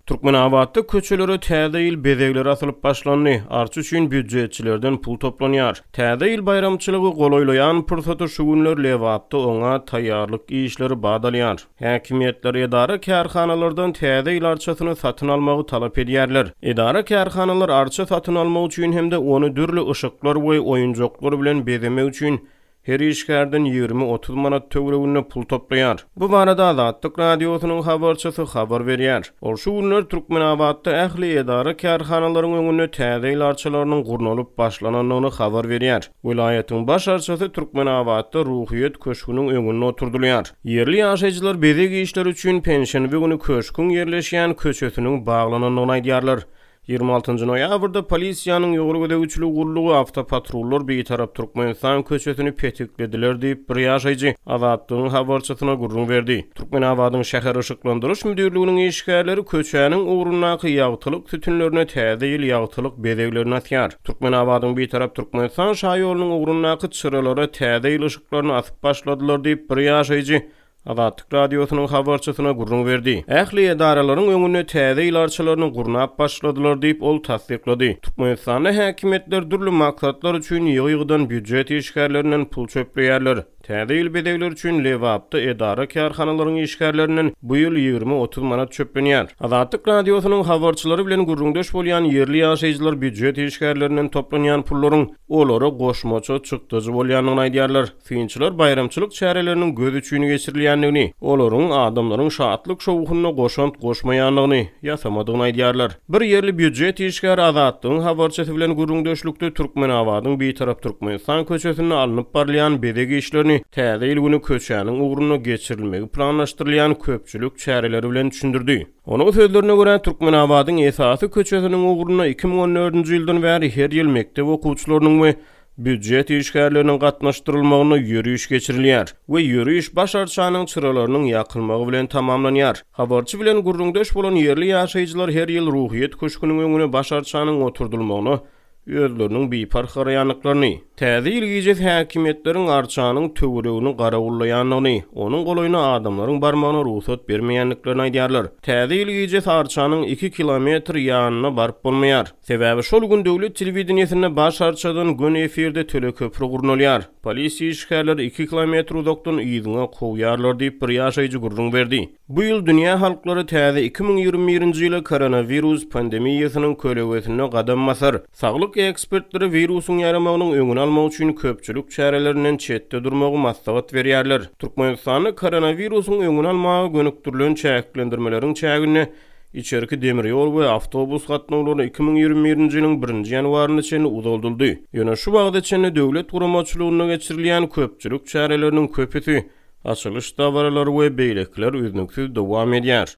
Türkmenabadda köçelere täze ýyl bezegler asylyp başlandy. Arç üçin büdjetçilerden pul toplanýar. Täze ýyl bayramçylygy golaýlaýan pursaty şu günler Lewatda oňa taýýarlyk işleri badalýar. Häkimetler edara kärhanalardan täze ýyl arçasyny satyn almagy talap edýärler. Edara kärhanalar arça satyn almak üçin hemde onu dürli ışıklar we oýunjoklar bilen bezemek üçin her işgärden 20-30 manat töwregine pul toplaýar. Bu barada Azatlyk radiosynyň habarçysy habar berýär. Ol şu günler Türkmenabadda ähli edara kärhanalaryň öňüne täze ýyl arçalarynyň gurnalyp başlananyny habar berýär. Vilayatyň baş arçysy Türkmenabadda ruhyet köşküniň öňüne oturdylýar. Yerli ýaşaýjylar bezek işleri üçin pensiýa güni köşküň yerleşýän köçesiniň baglananyny aýdýarlar. 26 noýabrda polisiýanyň ýogry gödägçiligi gurulugy awtopatrullar beýtarap Türkmenistan köçesini petiklediler diýip bir ýaşaýjy Azatlygyň habarçysyna gurrun berdi. Türkmenabadyň şäher ışıklandyrış müdürliginiň işgärleri köçäniň ugrundaky ýagtylyk tütünlerine täze ýyl ýagtylyk bezeglerini atýar. Türkmenabadyň beýtarap Türkmenistan şaýolynyň ugrundaky çyralara täze ýyl ışıklaryny asyp başladylar diýip bir ýaşaýjy Azatlyk radiosynyň habarçysyna gurrun berdi. Ähli edaralaryň öňüne täze ýyl arçalaryny gurnap başladylar diýip ol tasdiklady. Türkmenistanda häkimetler dürli maksatlar üçin ýygydan büdjet işgärlerinden pul çöpleýärler. Täze ýyl bezegler üçin Lewatda edara kärhanalaryň işgärlerinden bu ýyl 20-30 manat çöplenýär. Azatlyk radiosynyň habarçylary bilen gurrundaş bolýan yerli ýaşaýjylar büdjet işgärlerinden toplanýan pullaryň olara goşmaça çykdyjy bolýanyny aýdýarlar. Fiýinçiler bayramçylyk çäreleriniň göz üçini geçirilýändigini, olaryň adamlaryň şatlyk şowugyna goşant goşmaýanlygyny ýasamadygyny aýdýarlar. Bir yerli büdjet işgäri Azatlygyň habarçysy bilen gurrundaşlykda Türkmenabadyň beýtarap Türkmenistan köçesine alınıp barlayan bezek işlerini täze ýyl güni köçäniň ugruny geçirilmegi planlaşdyrylýan köpçülük çäreleri bilen düşündirdi. Onun sözlerine göre Türkmenabadyň esasy köçesiniň ugruny 2014-nji ýyldan bäri her ýyl mektep okuwçylarynyň we büdjet işgärleriniň gatnaşdyrylmagyna ýürüýüş geçirilýär we ýürüýüş baş arçanyň çyralarynyň ýakylmagy bilen tamamlanýar. Habarçy bilen gurrundaş bolan yerli ýaşaýjylar her ýyl ruhyet köşküniň öňüne baş arçanyň oturdylmagyny özleriniň beýpar garaýanlyklaryny, täze ýyl gijek häkimetleriň arçanyň töweregini garagullaýanlygyny, onuň golaýyna adamlaryň barmagyna ruhsat bermeýänliklerini aýdýarlar. Täze ýyl gijek arçanyň 2 kilometr ýanyna baryp bolmaýar. Sebäbi şol gün döwlet telewizionyasynda baş arçadan gün efirde teleköprü gurnalýar. Polisiýa işgärleri 2 kilometr uzakdan ýygyna gowýarlar diýip bir ýaşaýjy gurrun berdi. Bu ýyl dünýä halklary täze 2021-nji ýyla koronavirus pandemiýasynyň kölegesine gadam basar. Saglyk ekspertleri virusyň ýaramagynyň öňüni almak üçin köpçülük çärelerinden çetde durmagy maslahat berýärler. Türkmenistany koronavirusyň öňüni almagy gönükdirilen çäklendirmeleriň çägine içerki demir ýol we awtobus gatnawlary 2021-nji ýylyň 1-nji ýanwaryna çenli uzaldyldy. Ýöne şu bagda çenli döwlet guramaçylygyna geçirilýän köpçülük çäreleriniň köpüsi açylış dawarlary we beýlekler üznüksiz dowam edýär.